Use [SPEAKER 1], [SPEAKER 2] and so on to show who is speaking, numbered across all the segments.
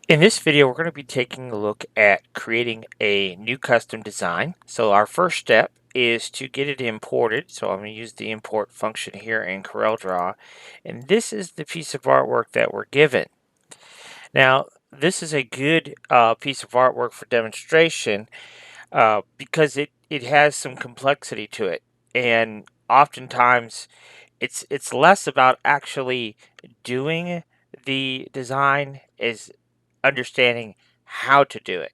[SPEAKER 1] In this video, we're going to be taking a look at creating a new custom design. So our first step is to get it imported. So I'm going to use the import function here in CorelDRAW. And this is the piece of artwork that we're given. Now, this is a good piece of artwork for demonstration because it has some complexity to it. And oftentimes, it's less about actually doing the design is understanding how to do it.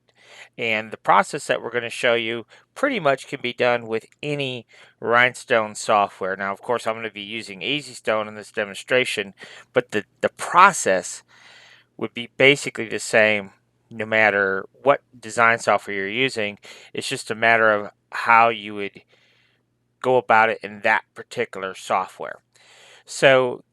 [SPEAKER 1] And the process that we're going to show you pretty much can be done with any Rhinestone software. Now, of course, I'm going to be using EasyStone in this demonstration, but the process would be basically the same no matter what design software you're using. It's just a matter of how you would go about it in that particular software. So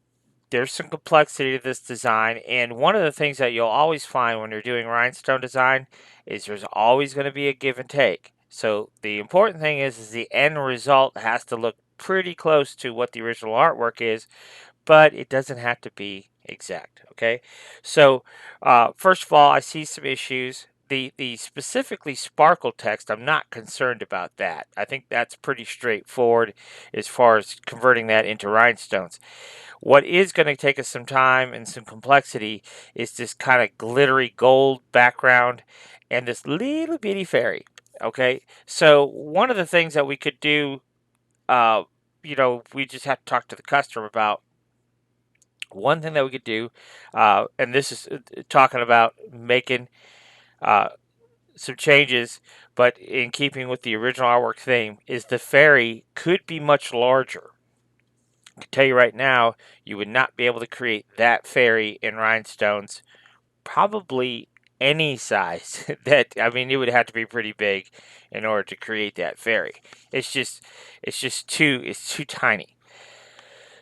[SPEAKER 1] there's some complexity to this design, and one of the things that you'll always find when you're doing rhinestone design is there's always going to be a give and take. So the important thing is the end result has to look pretty close to what the original artwork is, but it doesn't have to be exact. Okay, so first of all, I see some issues. The specifically sparkle text, I'm not concerned about that. I think that's pretty straightforward as far as converting that into rhinestones. What is going to take us some time and some complexity is this kind of glittery gold background and this little bitty fairy. Okay, so one of the things that we could do, uh, we just have to talk to the customer about. One thing that we could do, and this is talking about making uh, some changes, but in keeping with the original artwork theme, is the fairy could be much larger. I can tell you right now, you would not be able to create that fairy in rhinestones, probably any size. That I mean, it would have to be pretty big in order to create that fairy. It's too tiny.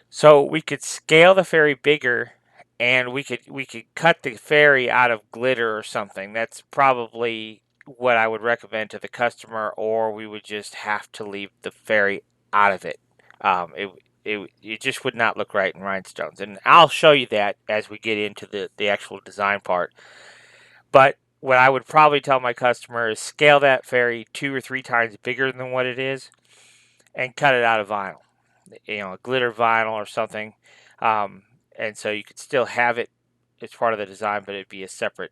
[SPEAKER 1] So we could scale the fairy bigger, and we could cut the fairy out of glitter or something. That's probably what I would recommend to the customer, or we would just have to leave the fairy out of it. It just would not look right in rhinestones, and I'll show you that as we get into the actual design part. But what I would probably tell my customer is scale that fairy 2 or 3 times bigger than what it is, and cut it out of vinyl, a glitter vinyl or something, um, and so you could still have it as part of the design, but it'd be a separate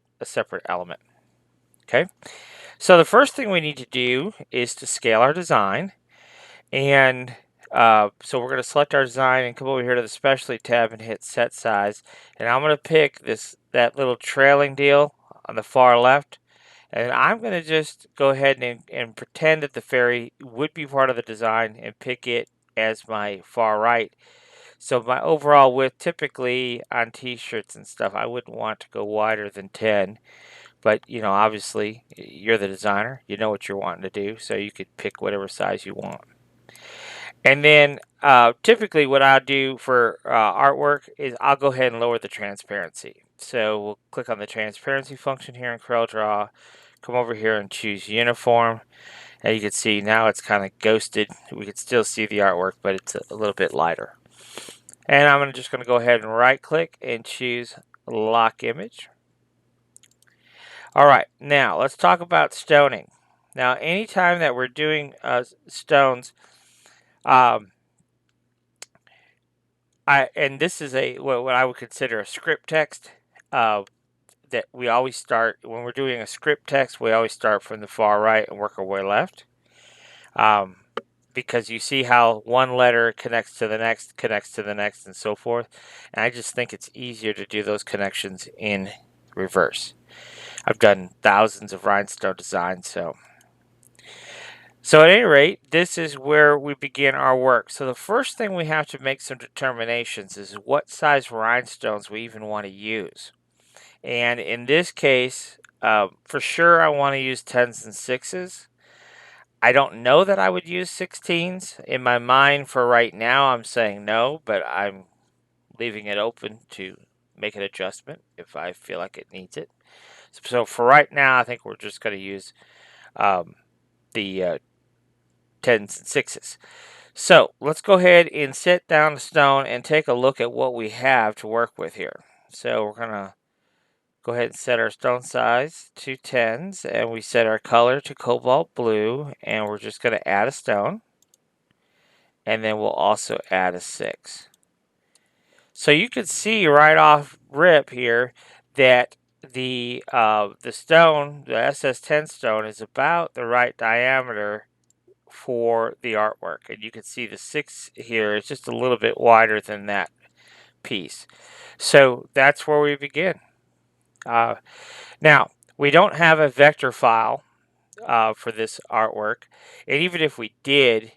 [SPEAKER 1] element. Okay, so the first thing we need to do is to scale our design, and so we're going to select our design and come over here to the specialty tab and hit set size, and I'm going to pick that little trailing deal on the far left. And I'm going to just go ahead and pretend that the fairy would be part of the design and pick it as my far right. So my overall width, typically on t-shirts and stuff, I wouldn't want to go wider than 10. But, obviously, you're the designer. You know what you're wanting to do, so you could pick whatever size you want. And then typically what I'll do for artwork is I'll go ahead and lower the transparency. So we'll click on the transparency function here in CorelDRAW, come over here and choose uniform. And you can see now it's kind of ghosted. We can still see the artwork, but it's a little bit lighter. And I'm just going to go ahead and right click and choose lock image. All right, now let's talk about stoning. Now, anytime that we're doing stones, um, and this is what I would consider a script text. That we always start when we're doing a script text. We always start from the far right and work our way left. Because you see how one letter connects to the next, and so forth. And I just think it's easier to do those connections in reverse. I've done thousands of rhinestone designs, so at any rate, this is where we begin our work. So the first thing we have to make some determinations is what size rhinestones we even want to use. And in this case, for sure I want to use 10s and 6s. I don't know that I would use 16s. In my mind for right now, I'm saying no, but I'm leaving it open to make an adjustment if I feel like it needs it. So for right now, I think we're just going to use the 10s and 6s. So let's go ahead and set down the stone and take a look at what we have to work with here. So we're going to Go ahead and set our stone size to 10s, and we set our color to cobalt blue, and we're just going to add a stone, and then we'll also add a 6. So you can see right off rip here that the stone, the SS10 stone, is about the right diameter for the artwork, and you can see the 6 here is just a little bit wider than that piece. So that's where we begin. Now, we don't have a vector file for this artwork, and even if we did,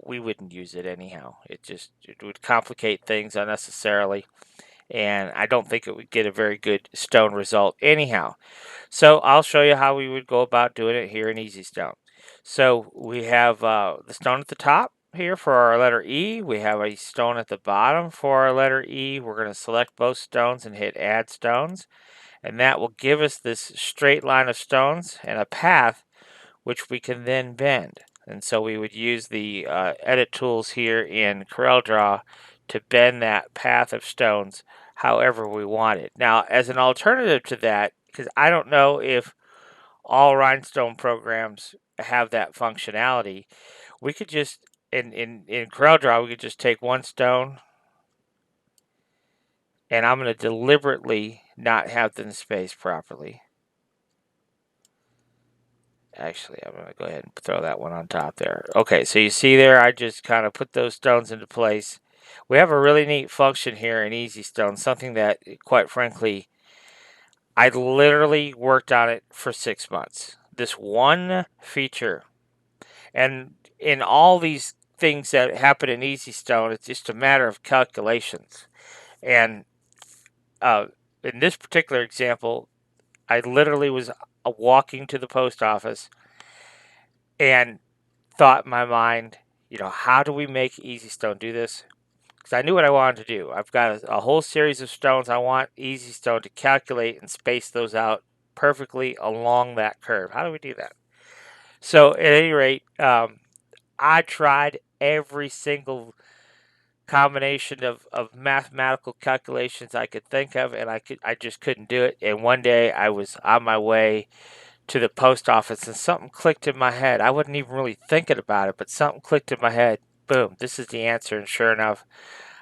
[SPEAKER 1] we wouldn't use it anyhow. It would complicate things unnecessarily, and I don't think it would get a very good stone result anyhow. So I'll show you how we would go about doing it here in EasyStone. So we have the stone at the top here for our letter E. We have a stone at the bottom for our letter E. We're going to select both stones and hit Add Stones, and that will give us this straight line of stones and a path which we can then bend. And so we would use the edit tools here in CorelDRAW to bend that path of stones however we want it. Now, as an alternative to that, because I don't know if all rhinestone programs have that functionality, we could just, in CorelDRAW, we could just take one stone, and I'm going to deliberately not have them spaced properly. Actually, I'm going to go ahead and throw that one on top there. Okay, so you see there, I just kind of put those stones into place. We have a really neat function here in EasyStone, something that, quite frankly, I literally worked on it for 6 months. This one feature. And in all these things that happen in EasyStone, it's just a matter of calculations. And in this particular example, I literally was walking to the post office and thought in my mind, how do we make EasyStone do this? Because I knew what I wanted to do. I've got a whole series of stones. I want EasyStone to calculate and space those out perfectly along that curve. How do we do that? So at any rate, I tried every single combination of mathematical calculations I could think of, and I just couldn't do it. And one day I was on my way to the post office, and something clicked in my head. I wasn't even really thinking about it, but something clicked in my head. Boom! This is the answer. And sure enough,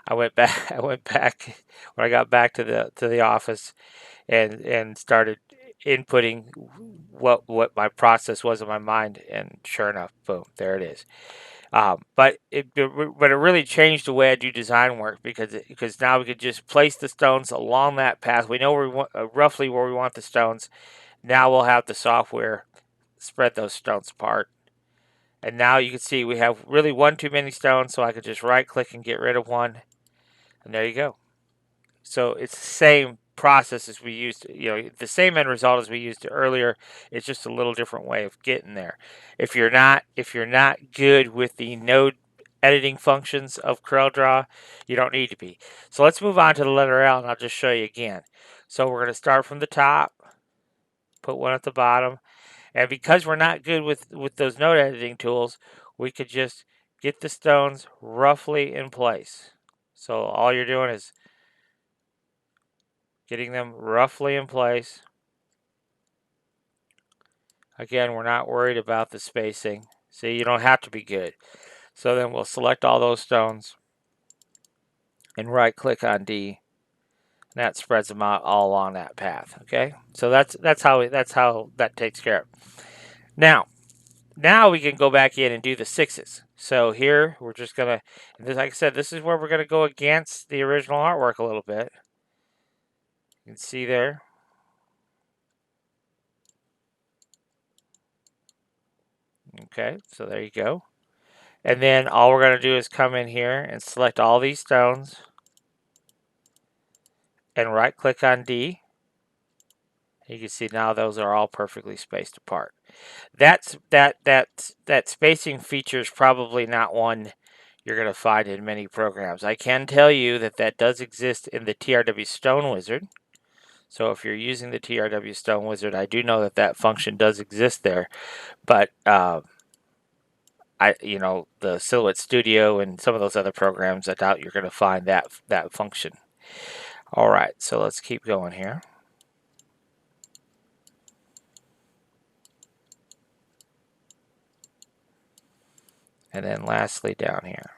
[SPEAKER 1] I went back. I went back when I got back to the office, and started inputting what my process was in my mind. And sure enough, boom! There it is. But it really changed the way I do design work because now we could just place the stones along that path. We know where we want, roughly where we want the stones. Now we'll have the software spread those stones apart. And now you can see we have really one too many stones, so I could just right click and get rid of one. And there you go. So it's the same process as we used, the same end result as we used earlier. It's just a little different way of getting there. If you're not good with the node editing functions of CorelDRAW, you don't need to be. So let's move on to the letter L, and I'll just show you again. So we're going to start from the top, put one at the bottom, and because we're not good with those node editing tools, we could just get the stones roughly in place. So all you're doing is getting them roughly in place. Again, we're not worried about the spacing. See, you don't have to be good. So then we'll select all those stones and right click on D. And that spreads them out all along that path. Okay, so that's how that takes care of it. Now we can go back in and do the 6s. So here we're just gonna, like I said, this is where we're gonna go against the original artwork a little bit. You can see there. Okay, so there you go. And then all we're going to do is come in here and select all these stones and right click on D. You can see now those are all perfectly spaced apart. That spacing feature is probably not one you're going to find in many programs. I can tell you that does exist in the TRW Stone Wizard. So if you're using the TRW Stone Wizard, I do know that function does exist there. But the Silhouette Studio and some of those other programs, I doubt you're going to find that function. All right, so let's keep going here. And then lastly down here.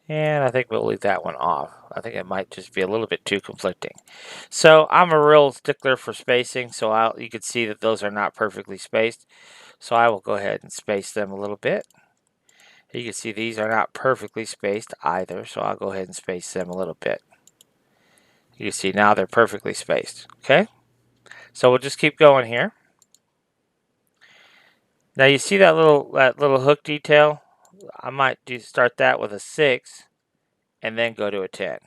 [SPEAKER 1] And I think we'll leave that one off. I think it might just be a little bit too conflicting. So I'm a real stickler for spacing, so you can see that those are not perfectly spaced. So I will go ahead and space them a little bit. You can see these are not perfectly spaced either, so I'll go ahead and space them a little bit. You can see now they're perfectly spaced. Okay, so we'll just keep going here. Now you see that little hook detail? I might start that with a 6 and then go to a 10.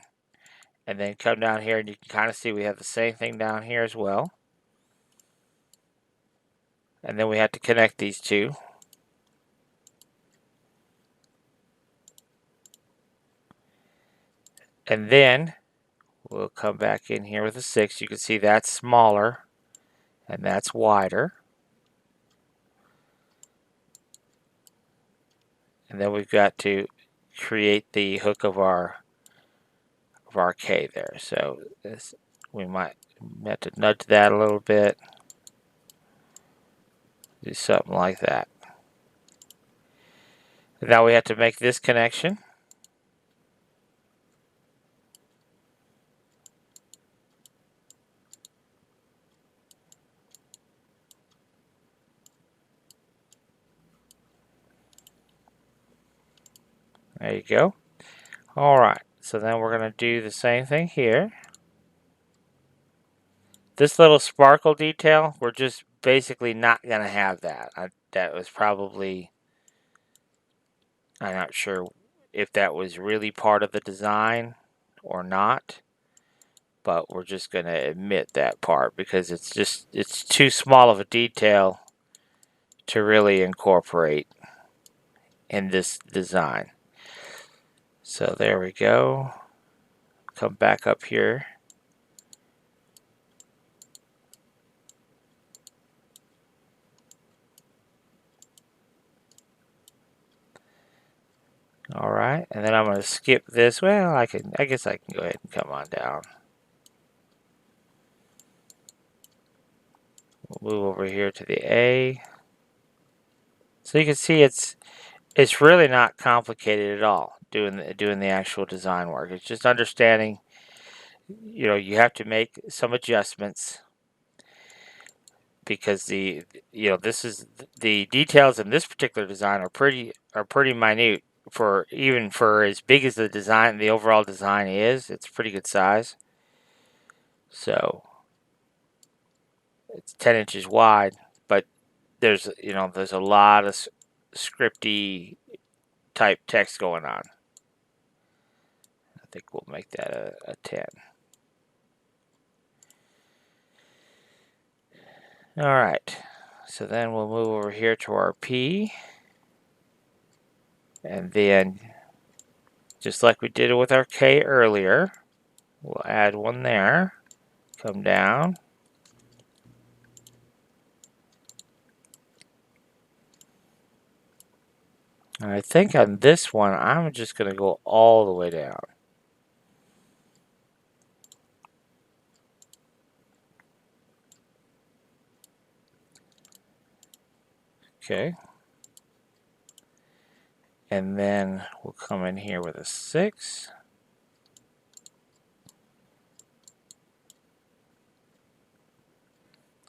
[SPEAKER 1] And then come down here and you can kind of see we have the same thing down here as well. And then we have to connect these two. And then we'll come back in here with a 6. You can see that's smaller and that's wider. And then we've got to create the hook of our K there. So we might have to nudge that a little bit. Do something like that. Now we have to make this connection. There you go. Alright, so then we're going to do the same thing here. This little sparkle detail, we're just basically not going to have that. That was probably, I'm not sure if that was really part of the design or not, but we're just going to omit that part because it's too small of a detail to really incorporate in this design. So there we go. Come back up here. All right, and then I'm going to skip this. Well, I guess I can go ahead and come on down. We'll move over here to the A. So you can see it's really not complicated at all doing the actual design work. It's just understanding, you have to make some adjustments because the details in this particular design are pretty minute for as big as the overall design is. It's pretty good size. So it's 10 inches wide, but there's a lot of scripty type text going on. I think we'll make that a 10. Alright, so then we'll move over here to our P, and then just like we did with our K earlier, we'll add one there, come down, and I think on this one I'm just going to go all the way down. Okay. And then we'll come in here with a 6.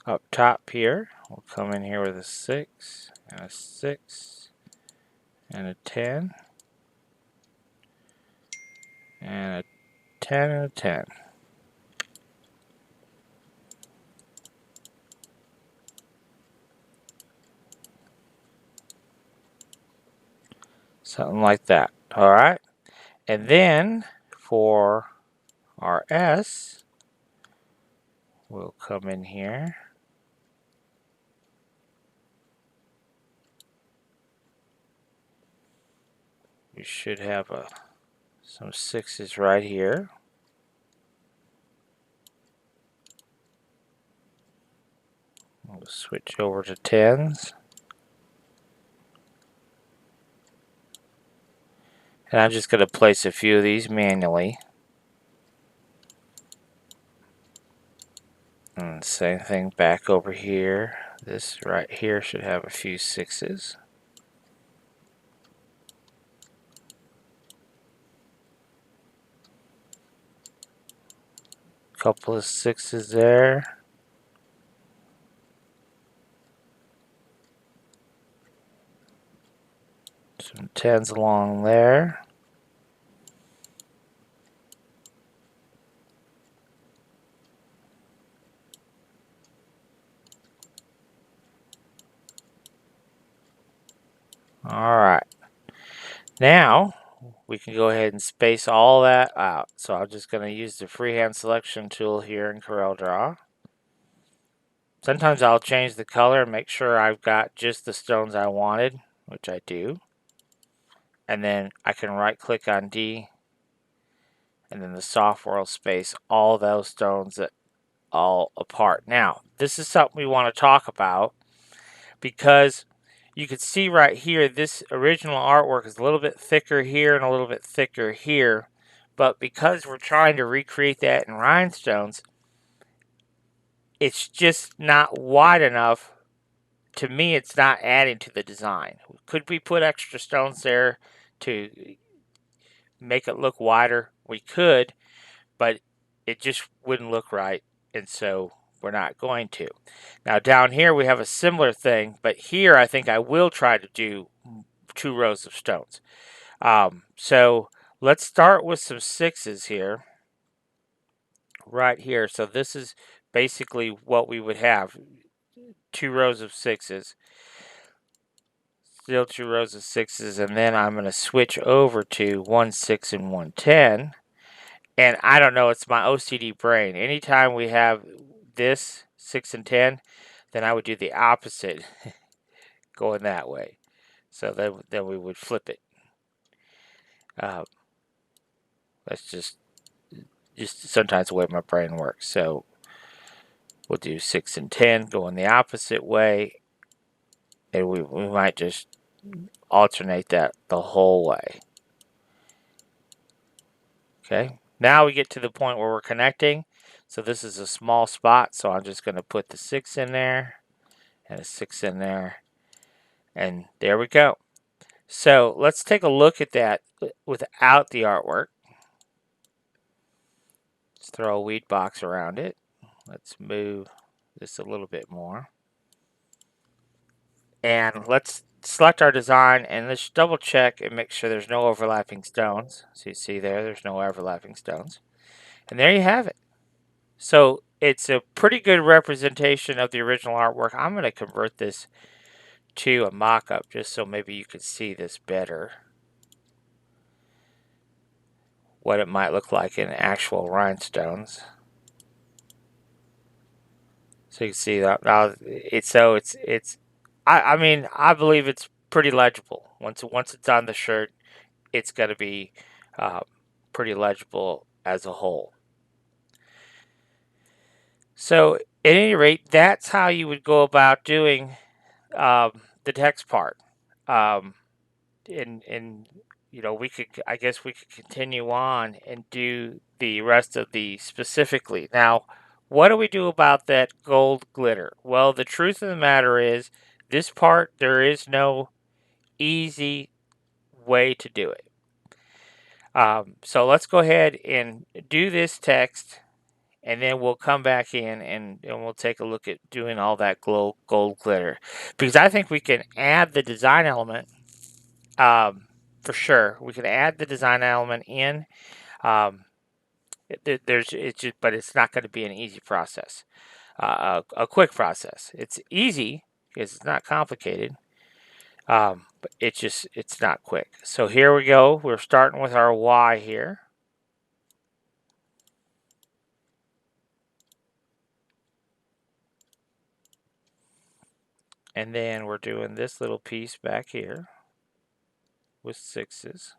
[SPEAKER 1] Up top here, we'll come in here with a 6, and a 6, and a 10, and a 10, and a 10. Something like that. Alright. And then for our S, we'll come in here. We should have some 6s right here. We'll switch over to 10s. And I'm just going to place a few of these manually. And same thing back over here. This right here should have a few 6s. Couple of 6s there. Some 10s along there. Alright. Now, we can go ahead and space all that out. So I'm just going to use the freehand selection tool here in CorelDRAW. Sometimes I'll change the color and make sure I've got just the stones I wanted, which I do. And then I can right click on D, and then the software will space all those stones all apart. Now, this is something we want to talk about because you can see right here, this original artwork is a little bit thicker here and a little bit thicker here. But because we're trying to recreate that in rhinestones, it's just not wide enough. To me, it's not adding to the design. Could we put extra stones there to make it look wider? We could, but it just wouldn't look right, and so we're not going to. Now down here we have a similar thing, but here I think I will try to do 2 rows of stones. So let's start with some 6s here, right here. So this is basically what we would have, 2 rows of 6s. Still 2 rows of 6s, and then I'm going to switch over to 1 6 and 1 10. And I don't know, it's my OCD brain. Anytime we have this 6 and 10, then I would do the opposite, going that way. So then we would flip it. That's just sometimes the way my brain works. So we'll do 6 and 10, going the opposite way, and we might just alternate that the whole way. Okay, now we get to the point where we're connecting. So this is a small spot, so I'm just going to put the 6 in there and a 6 in there, and there we go. So let's take a look at that without the artwork. Let's throw a weed box around it. Let's move this a little bit more. And let's select our design and let's double check and make sure there's no overlapping stones. So you see there's no overlapping stones. And there you have it. So it's a pretty good representation of the original artwork. I'm going to convert this to a mock-up just so maybe you could see this better, what it might look like in actual rhinestones. So you can see that now I mean, I believe it's pretty legible. Once it's on the shirt, it's going to be pretty legible as a whole. So at any rate, that's how you would go about doing the text part. And you know, I guess we could continue on and do the rest of the specifically. Now, what do we do about that gold glitter? Well, the truth of the matter is, this part, there is no easy way to do it. So let's go ahead and do this text, and then we'll come back in and we'll take a look at doing all that gold glitter. Because I think we can add the design element, for sure. We can add the design element in. But it's not going to be an easy process, a quick process. It's easy because it's not complicated, but it's not quick. So here we go. We're starting with our Y here. And then we're doing this little piece back here with 6s.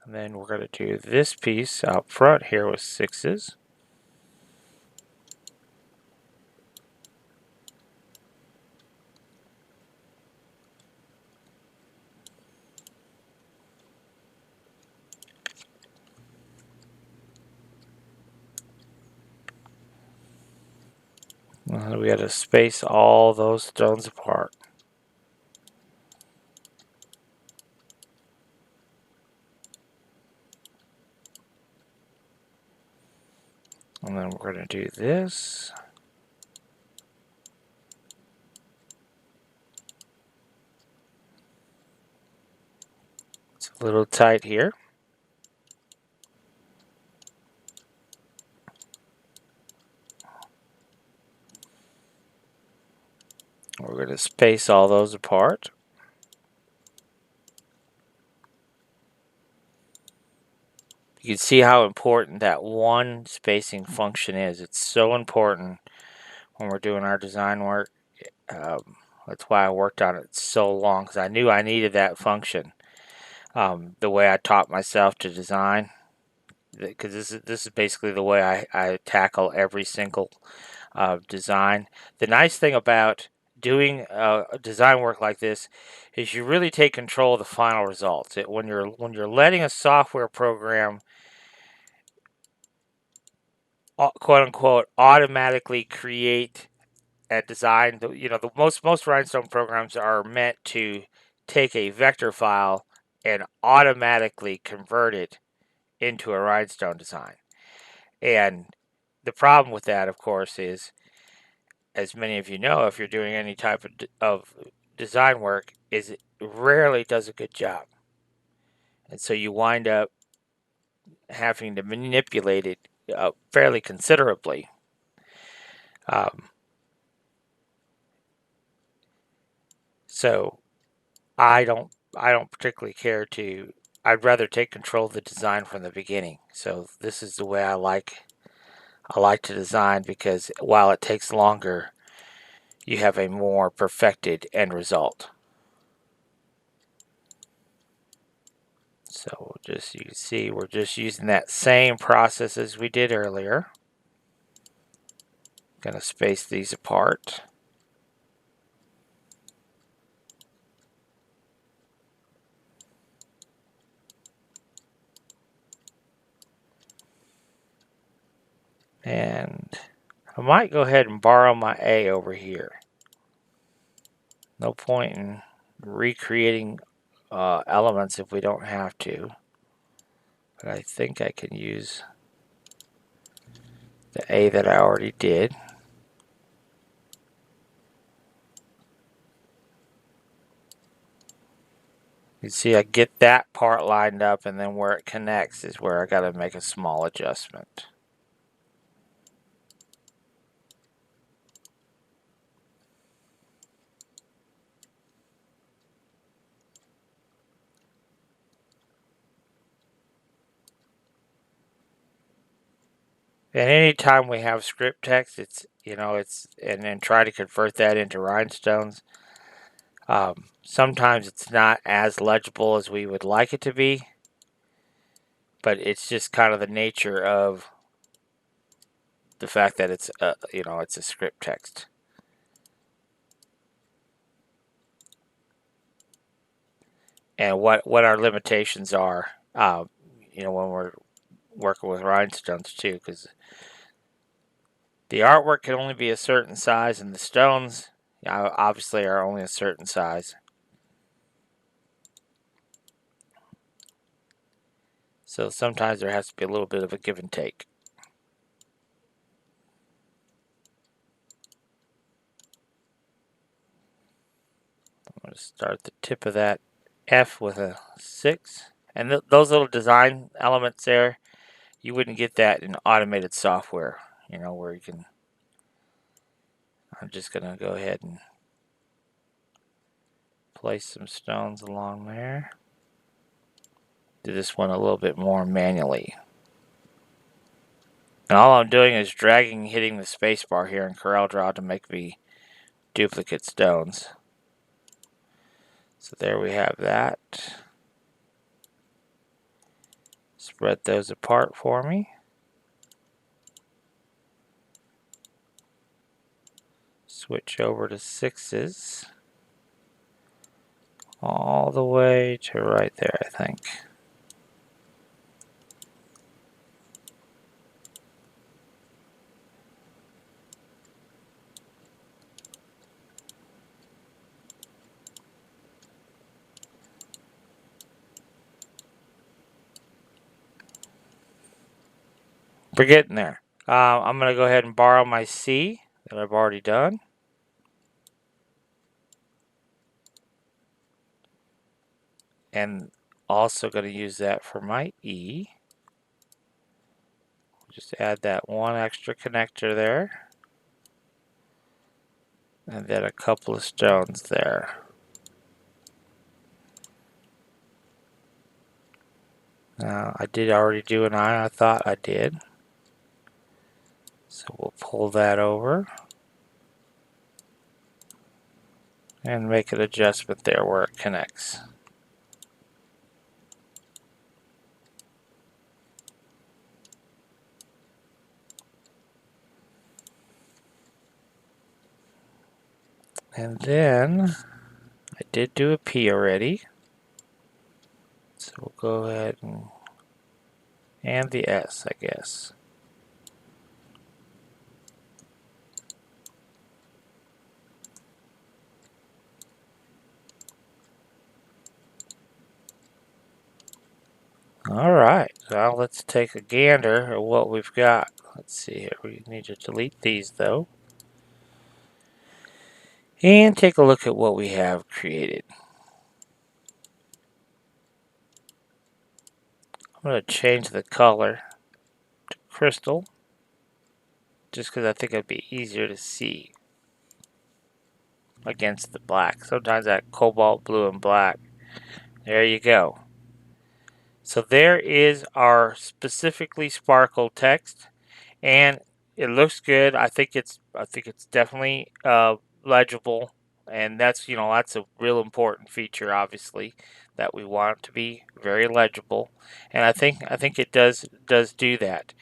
[SPEAKER 1] And then we're going to do this piece out front here with 6s. And we got to space all those stones apart. And then we're going to do this. It's a little tight here. We're going to space all those apart. You can see how important that one spacing function is. It's so important when we're doing our design work. That's why I worked on it so long, because I knew I needed that function. The way I taught myself to design, because this is basically the way I tackle every single design. The nice thing about doing design work like this is you really take control of the final results. When you're letting a software program quote unquote automatically create a design, the most Rhinestone programs are meant to take a vector file and automatically convert it into a Rhinestone design. And the problem with that, of course, is, as many of you know, if you're doing any type of design work, is it rarely does a good job. And so you wind up having to manipulate it fairly considerably. So I don't particularly care to. I'd rather take control of the design from the beginning. So this is the way I like to design, because while it takes longer, you have a more perfected end result. So you can see we're just using that same process as we did earlier. Gonna space these apart. And I might go ahead and borrow my A over here. No point in recreating elements if we don't have to. But I think I can use the A that I already did. You see I get that part lined up, and then where it connects is where I got to make a small adjustment. And anytime we have script text, and then try to convert that into rhinestones. Sometimes it's not as legible as we would like it to be, but it's just kind of the nature of the fact that it's a script text. And what our limitations are, when we're working with rhinestones too, because the artwork can only be a certain size, and the stones obviously are only a certain size. So sometimes there has to be a little bit of a give and take. I'm going to start the tip of that F with a 6. And those little design elements there, you wouldn't get that in automated software, where you can. I'm just going to go ahead and place some stones along there. Do this one a little bit more manually. And all I'm doing is dragging and hitting the spacebar here in CorelDRAW to make me duplicate stones. So there we have that. Spread those apart for me. Switch over to 6s. All the way to right there, I think. We're getting there. I'm going to go ahead and borrow my C that I've already done. And also going to use that for my E. Just add that one extra connector there. And then a couple of stones there. Now, I did already do an I. I thought I did. So we'll pull that over. And make an adjustment there where it connects. And then I did do a P already. So we'll go ahead and the S, I guess. Alright, now let's take a gander at what we've got. Let's see here, we need to delete these though. And take a look at what we have created. I'm going to change the color to crystal, just because I think it'd be easier to see against the black. Sometimes that cobalt blue and black. There you go. So there is our specifically sparkle text, and it looks good. I think it's definitely legible, and that's that's a real important feature, obviously, that we want it to be very legible, and I think it does do that.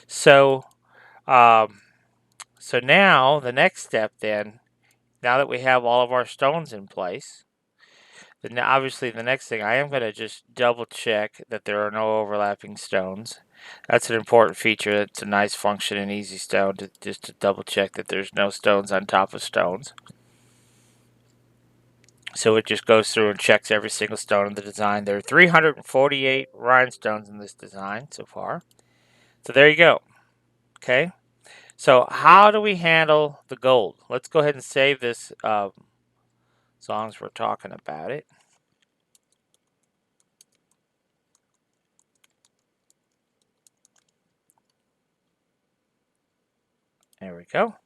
[SPEAKER 1] So so now the next step then, now that we have all of our stones in place. Then obviously the next thing, I am going to just double check that there are no overlapping stones. That's an important feature. It's a nice function in Easy Stone just to double check that there's no stones on top of stones. So it just goes through and checks every single stone in the design. There are 348 rhinestones in this design so far. So there you go. Okay. So how do we handle the gold? Let's go ahead and save this as long as we're talking about it. There we go.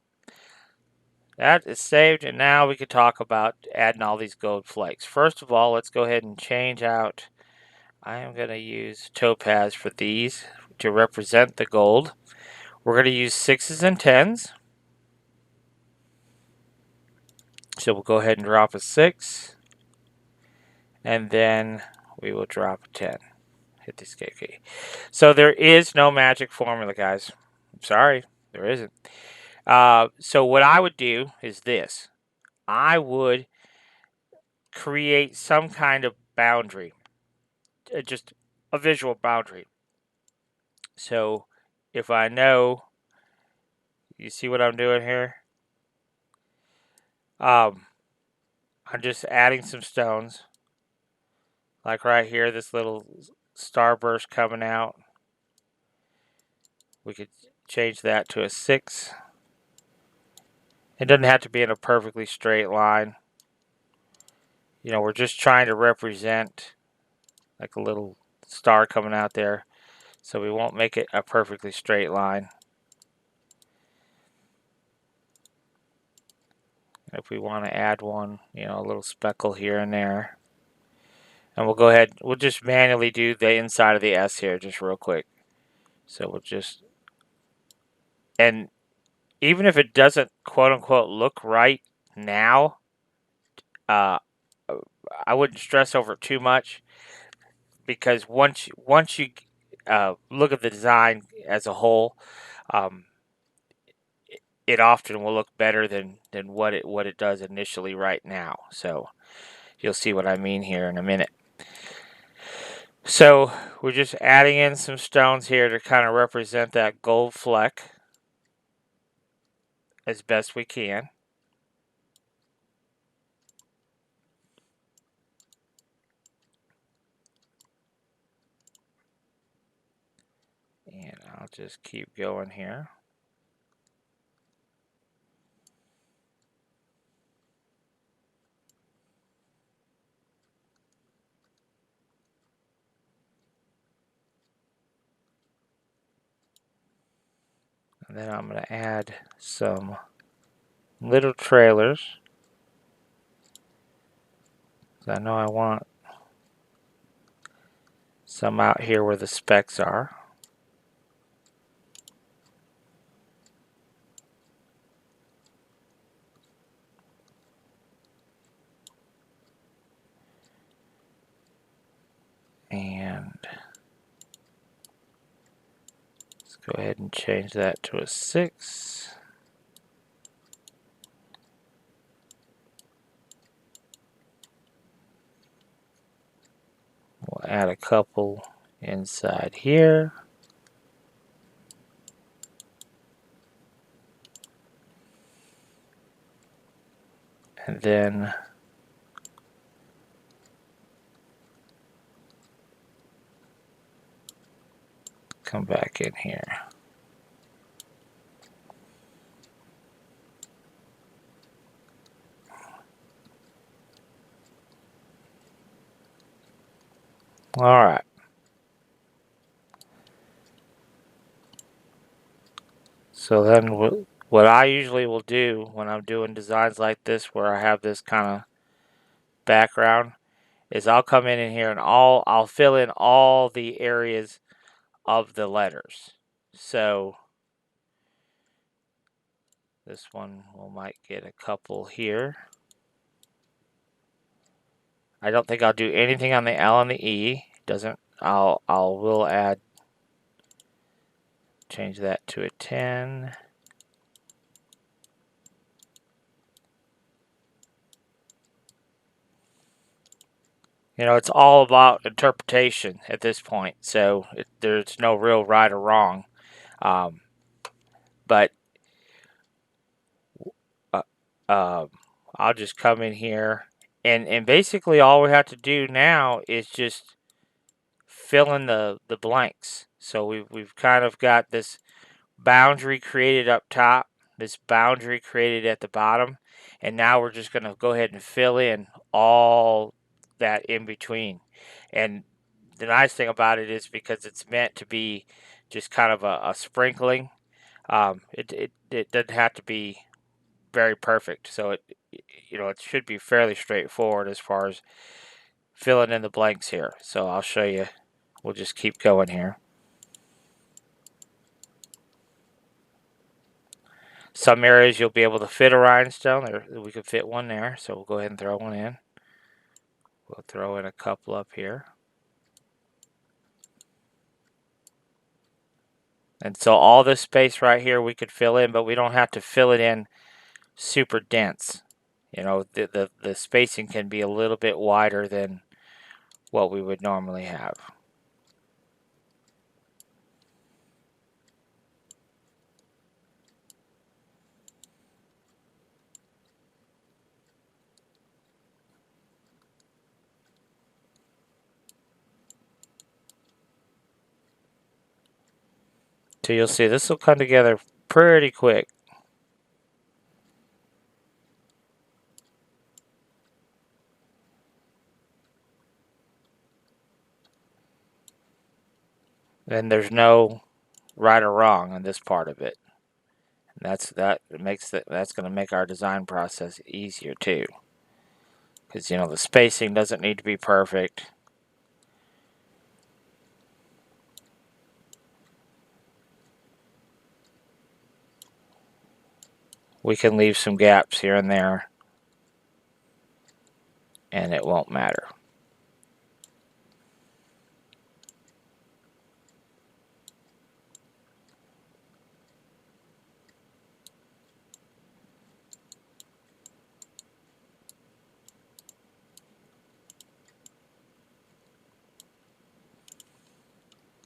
[SPEAKER 1] That is saved, and now we can talk about adding all these gold flakes. First of all, let's go ahead and change out. I am going to use topaz for these to represent the gold. We're going to use 6s and 10s. So we'll go ahead and drop a 6, and then we will drop a 10. Hit the escape key. So there is no magic formula, guys. I'm sorry, there isn't. So what I would do is this. I would create some kind of boundary, just a visual boundary. So if I know, you see what I'm doing here? I'm just adding some stones, like right here, this little starburst coming out. We could change that to a 6. It doesn't have to be in a perfectly straight line. We're just trying to represent like a little star coming out there, so we won't make it a perfectly straight line. If we want to add one, a little speckle here and there. And we'll go ahead, we'll just manually do the inside of the S here just real quick. So we'll just, and even if it doesn't quote unquote look right now, I wouldn't stress over it too much, because once you look at the design as a whole, it often will look better than what it does initially right now. So you'll see what I mean here in a minute. So we're just adding in some stones here to kind of represent that gold fleck as best we can. And I'll just keep going here. And then I'm going to add some little trailers. I know I want some out here where the specs are. And let's go ahead and change that to a 6. We'll add a couple inside here. And then come back in here. All right. So then what I usually will do when I'm doing designs like this where I have this kind of background is I'll come in here and I'll fill in all the areas of the letters. So this one we might get a couple here. I don't think I'll do anything on the L and the E. Doesn't will add, change that to a 10. You know, it's all about interpretation at this point, so there's no real right or wrong. But uh, I'll just come in here, and basically all we have to do now is just fill in the blanks. So we've kind of got this boundary created up top, this boundary created at the bottom, and now we're just going to go ahead and fill in all that in between. And the nice thing about it is because it's meant to be just kind of a sprinkling, it doesn't have to be very perfect. So it should be fairly straightforward as far as filling in the blanks here. So I'll show you. We'll just keep going here. Some areas you'll be able to fit a rhinestone. We could fit one there, so we'll go ahead and throw one in. We'll throw in a couple up here. And so all this space right here we could fill in, but we don't have to fill it in super dense. You know, the spacing can be a little bit wider than what we would normally have. So you'll see this will come together pretty quick. And there's no right or wrong on this part of it. And that's going to make our design process easier too. Because the spacing doesn't need to be perfect. We can leave some gaps here and there, and it won't matter.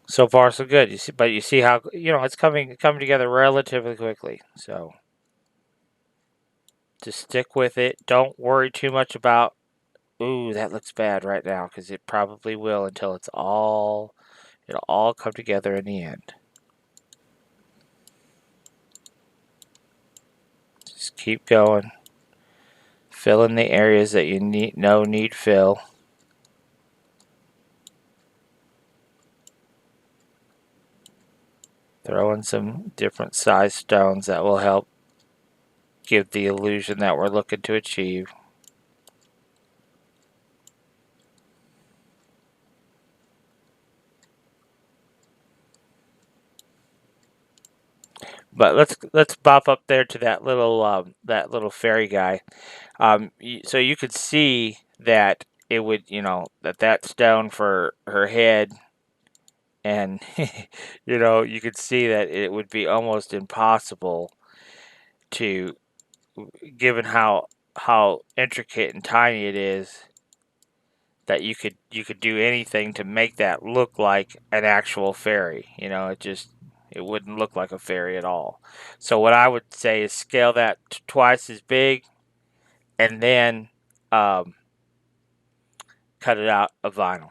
[SPEAKER 1] So far, so good. You see how it's coming together relatively quickly. So just stick with it. Don't worry too much about, ooh, that looks bad right now, because it probably will until it'll all come together in the end. keep going. Fill in the areas that you need fill. Throw in some different size stones that will help give the illusion that we're looking to achieve. But let's bop up there to that little fairy guy. So you could see that it would, that stone for her head, and you could see that it would be almost impossible to, given how intricate and tiny it is, that you could do anything to make that look like an actual fairy. It wouldn't look like a fairy at all. So what I would say is scale that twice as big, and then um, cut it out of vinyl.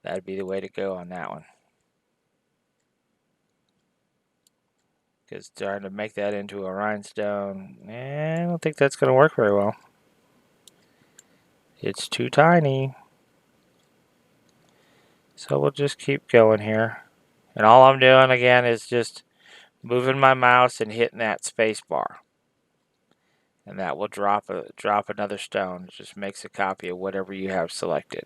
[SPEAKER 1] That'd be the way to go on that one. Because trying to make that into a rhinestone, I don't think that's going to work very well. It's too tiny. So we'll just keep going here. And all I'm doing again is just moving my mouse and hitting that space bar. And that will drop another stone. It just makes a copy of whatever you have selected.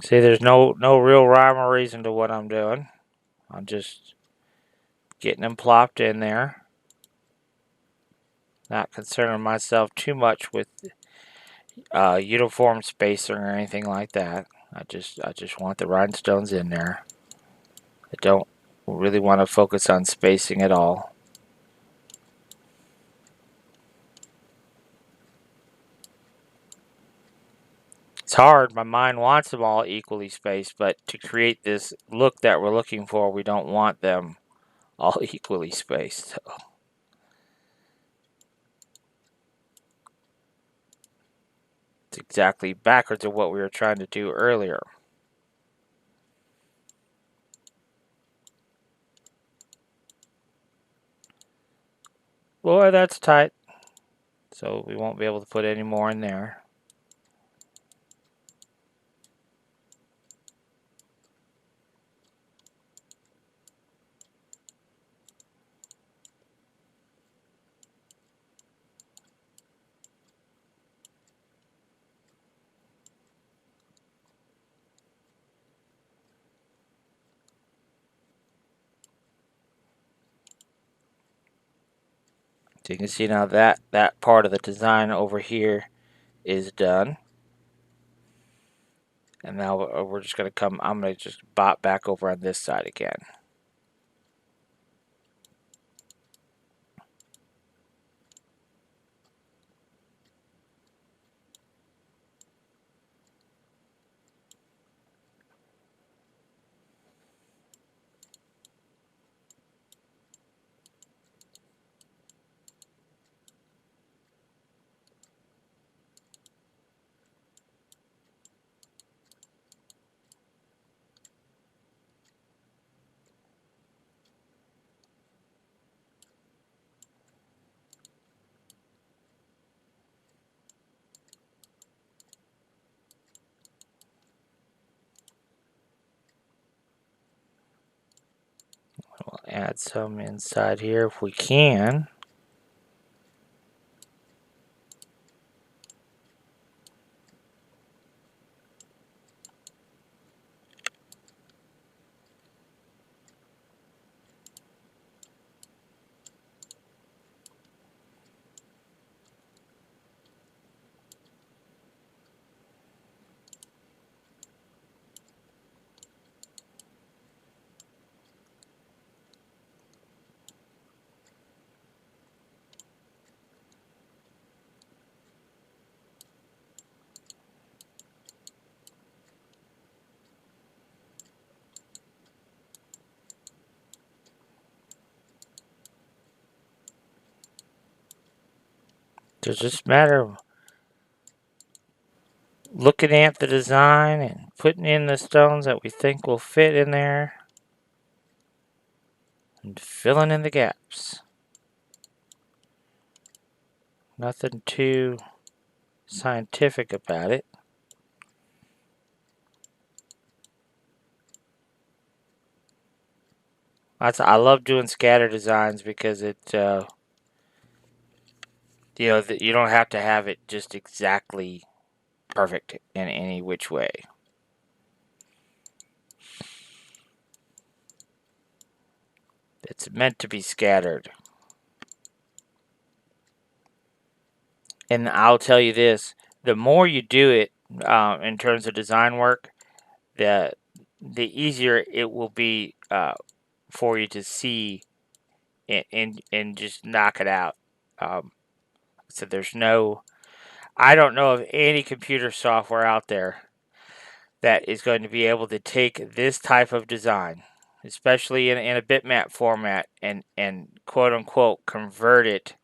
[SPEAKER 1] See, there's no real rhyme or reason to what I'm doing. I'm just getting them plopped in there. Not concerning myself too much with uniform spacing or anything like that. I just want the rhinestones in there. I don't really want to focus on spacing at all. It's hard. My mind wants them all equally spaced, but to create this look that we're looking for, we don't want them all equally spaced. So. It's exactly backwards of what we were trying to do earlier. Boy, that's tight. So we won't be able to put any more in there. So you can see now that part of the design over here is done. And now we're just going to come, I'm going to just bop back over on this side again. We'll add some inside here if we can. So it's just a matter of looking at the design and putting in the stones that we think will fit in there and filling in the gaps. Nothing too scientific about it. I love doing scatter designs because it, you don't have to have it just exactly perfect in any which way. It's meant to be scattered. And I'll tell you this, the more you do it in terms of design work, the easier it will be for you to see and just knock it out. So I don't know of any computer software out there that is going to be able to take this type of design, especially in a bitmap format, and quote unquote convert it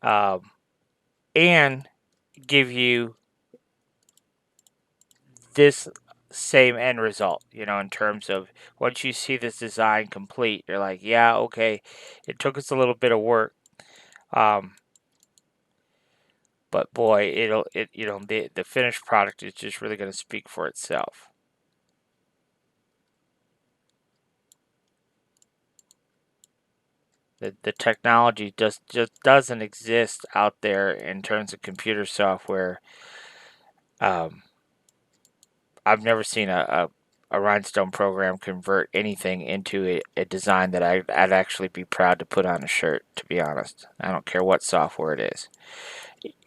[SPEAKER 1] um, and give you this same end result, in terms of once you see this design complete, you're like, yeah, okay, it took us a little bit of work, but boy, the finished product is just really going to speak for itself. The technology just doesn't exist out there in terms of computer software. Um, I've never seen a Rhinestone program convert anything into a design that I'd actually be proud to put on a shirt, to be honest. I don't care what software it is.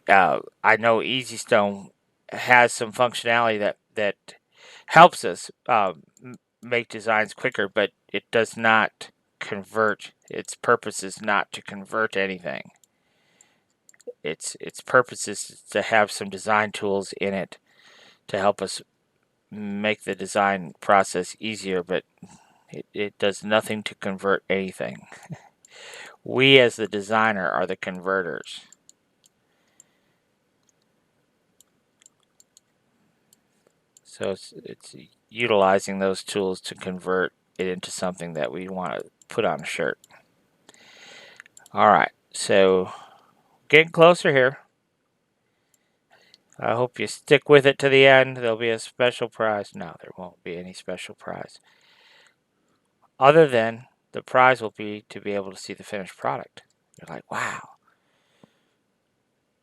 [SPEAKER 1] I know EasyStone has some functionality that helps us make designs quicker, but it does not convert. Its purpose is not to convert anything. Its purpose is to have some design tools in it to help us make the design process easier, but it does nothing to convert anything. We as the designer are the converters. So it's utilizing those tools to convert it into something that we want to put on a shirt. Alright, so getting closer here. I hope you stick with it to the end. There'll be a special prize. No, there won't be any special prize. Other than the prize will be to be able to see the finished product. You're like, wow,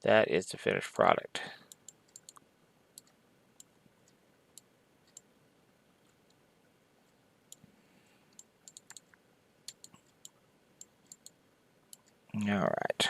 [SPEAKER 1] that is the finished product. Alright.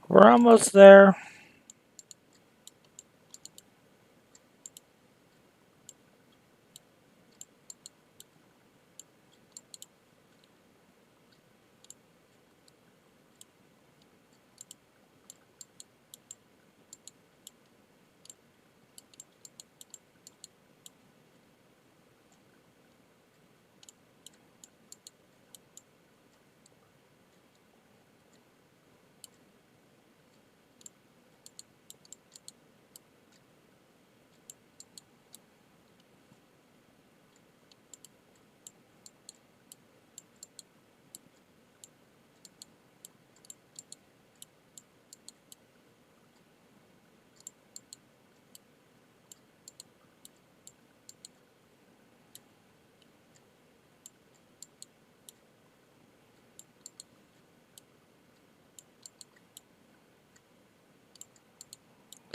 [SPEAKER 1] We're almost there.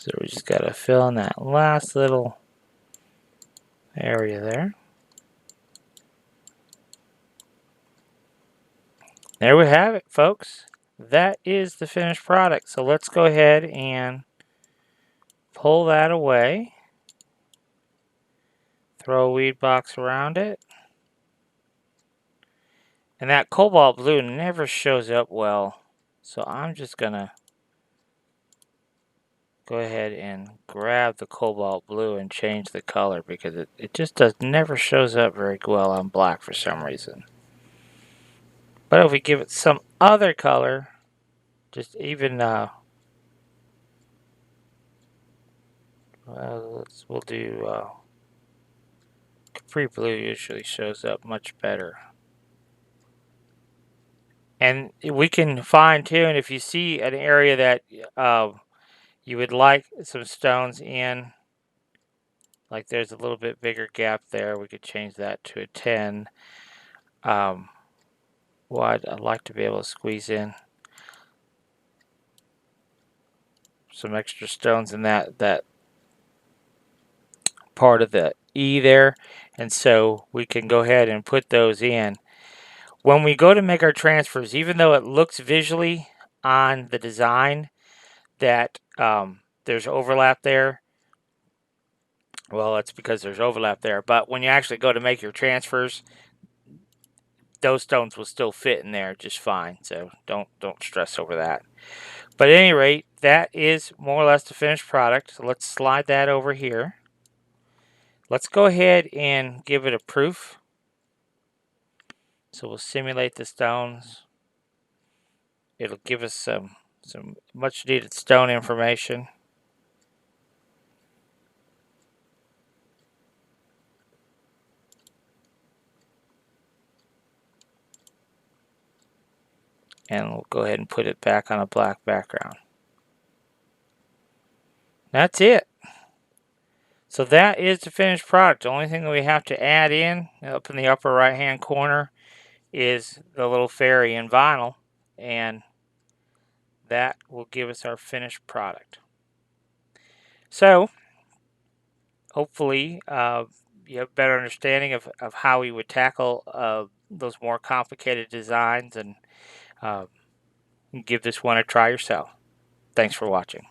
[SPEAKER 1] So we just got to fill in that last little area there. There we have it, folks. That is the finished product. So let's go ahead and pull that away. Throw a weed box around it. And that cobalt blue never shows up well. So I'm just going to go ahead and grab the cobalt blue and change the color because it just never shows up very well on black for some reason. But if we give it some other color, just even we'll do Capri blue usually shows up much better. And we can fine tune if you see an area that you would like some stones in, like there's a little bit bigger gap there, we could change that to a 10. Well, I'd like to be able to squeeze in some extra stones in that part of the E there, and so we can go ahead and put those in. When we go to make our transfers, even though it looks visually on the design that there's overlap there, well, it's because there's overlap there, but when you actually go to make your transfers, those stones will still fit in there just fine, so don't stress over that. But at any rate, that is more or less the finished product. So let's slide that over here. Let's go ahead and give it a proof. So we'll simulate the stones. It'll give us some much needed stone information. And we'll go ahead and put it back on a black background. That's it. So that is the finished product. The only thing that we have to add in up in the upper right hand corner is the little fairy in vinyl, and that will give us our finished product. So hopefully you have a better understanding of how we would tackle those more complicated designs, and give this one a try yourself. Thanks for watching.